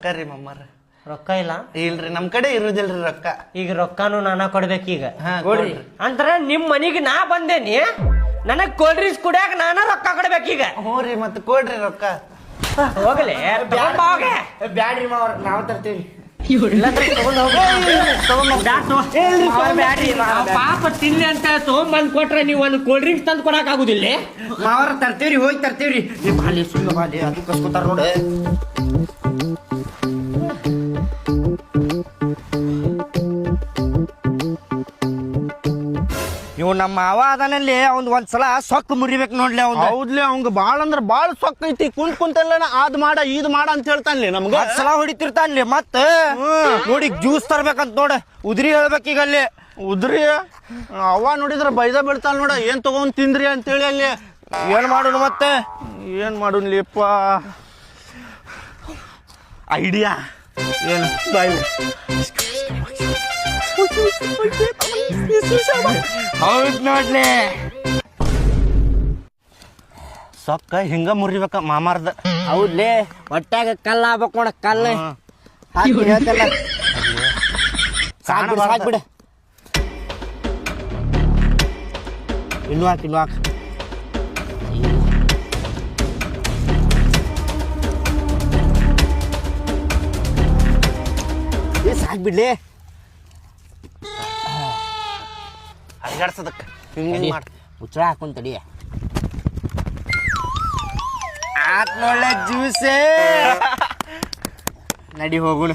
Curry ಮಮ್ಮಾರ ರೊಕ್ಕ ಇಲ್ಲ ಇಲ್ರಿ ನಮ್ ಕಡೆ ಇರುದಿಲ್ರಿ ರೊಕ್ಕ. ಈಗ ರೊಕ್ಕನು ನಾನ ಕೊಡ್ಬೇಕೀಗ. ಕೊಡ್ರಿ ಅಂದ್ರ ನಿಮ್ ಮನಿಗೆ ನಾ ಬಂದೇನಿ, ನನಗ್ ಕೋಲ್ಡ್ ಡ್ರಿಂಕ್ಸ್ ಕುಡಿಯಾಕ ನಾನ ರೊಕ್ಕ ಕೊಡ್ಬೇಕೀಗ. ಹ್ಞೂ ರೀ ಮತ್ತೆ ಕೊಡ್ರಿ ರೊಕ್ಕ. ಹೋಗ್ಲಿ ಬ್ಯಾಡ್ರಿ ಮಾವ್ರ ನಾವ್ ತರ್ತೀವಿ. ಪಾಪ ತಿನ್ನಿ ಅಂತ ತೊಗೊಂಬಂದ್ ಕೊಟ್ರೆ ನೀವು ಒಂದು ಕೋಲ್ಡ್ ಡ್ರಿಂಕ್ಸ್ ತಂದು ಕೊಡಕ್ ಆಗುದಿಲ್ಲ. ಮಾವರ ತರ್ತೀವ್ರಿ, ಹೋಗಿ ತರ್ತೀವ್ರಿ. ಬಾಲಿ ಸುಳ್ಳು ಬಾಲಿ ಅದು ಕಸ್ಕೊತಾರ ನೋಡ. ಇವ್ ನಮ್ಮ ಮಾವ ಅದನಲ್ಲಿ ಅವ್ನ್ ಒಂದ್ಸಲ ಸೊಕ್ಕ ಮುರಿಬೇಕು ನೋಡ್ಲಿ. ಅವ್ನ್ ಹೌದ್ಲಿ ಅವಂಗ ಬಾಳ ಅಂದ್ರ ಬಾಳ ಸೊಕ್ಕ ಐತಿ. ಕುಂತೆಲ್ಲ ಅದ್ ಮಾಡ ಇದ್ ಮಾಡ ಅಂತ ಹೇಳ್ತಾನ್ಲಿ ನಮ್ಗ. ಸಲ ಹೊಡಿತಿರ್ತಾನ್ಲಿ. ಮತ್ತ ನೋಡಿ ಜ್ಯೂಸ್ ತರ್ಬೇಕಂತ ನೋಡ, ಉದ್ರಿ ಹೇಳ್ಬೇಕೀಗ ಅಲ್ಲಿ. ಉದ್ರಿ ಅವ್ವ ನೋಡಿದ್ರ ಬೈದ ಬೀಳ್ತಾಳ ನೋಡ, ಏನ್ ತಗೊಂಡ್ ತಿಂದ್ರಿ ಅಂತೇಳಿ ಅಲ್ಲಿ. ಏನ್ ಮಾಡೋಣ ಮತ್ತೆ? ಏನ್ ಮಾಡೋನ್ಲಿಪ್ಪ, ಐಡಿಯಾ ಏನು ಬಾಯ್. ಹೌದ್ ನೋಡ್ಲಿ, ಸೊಕ್ಕ ಹಿಂಗ ಮುರಿಬೇಕ ಮಾಮಾರ್ದ. ಹೌದ್ಲೇ. ಹೊಟ್ಯಾಗ ಕಲ್ಲ ಆಗ್ಬೇಕು ನೋಡ, ಕಲ್ಲ ಹೇಳ್ತಲ್ಲ. ಸಾಕ್ಬಿಡ ಸಾಕ್ಬಿಡ, ಇನ್ನು ಹಾಕಿ ಇನ್ನು ಹಾಕಿ. ಸಾಕ್ಬಿಡ್ಲಿ, ಅಡ್ಗಾಡ್ಸದಕ್ಕ ಹಿಂಗ ಮಾಡ. ಮುಚ್ಚಳ ಹಾಕೊಂತಡಿ. ಆತ್ ನೋಡ್ಲೆ ಜ್ಯೂಸೇ. ನಡಿ ಹೋಗುಣ.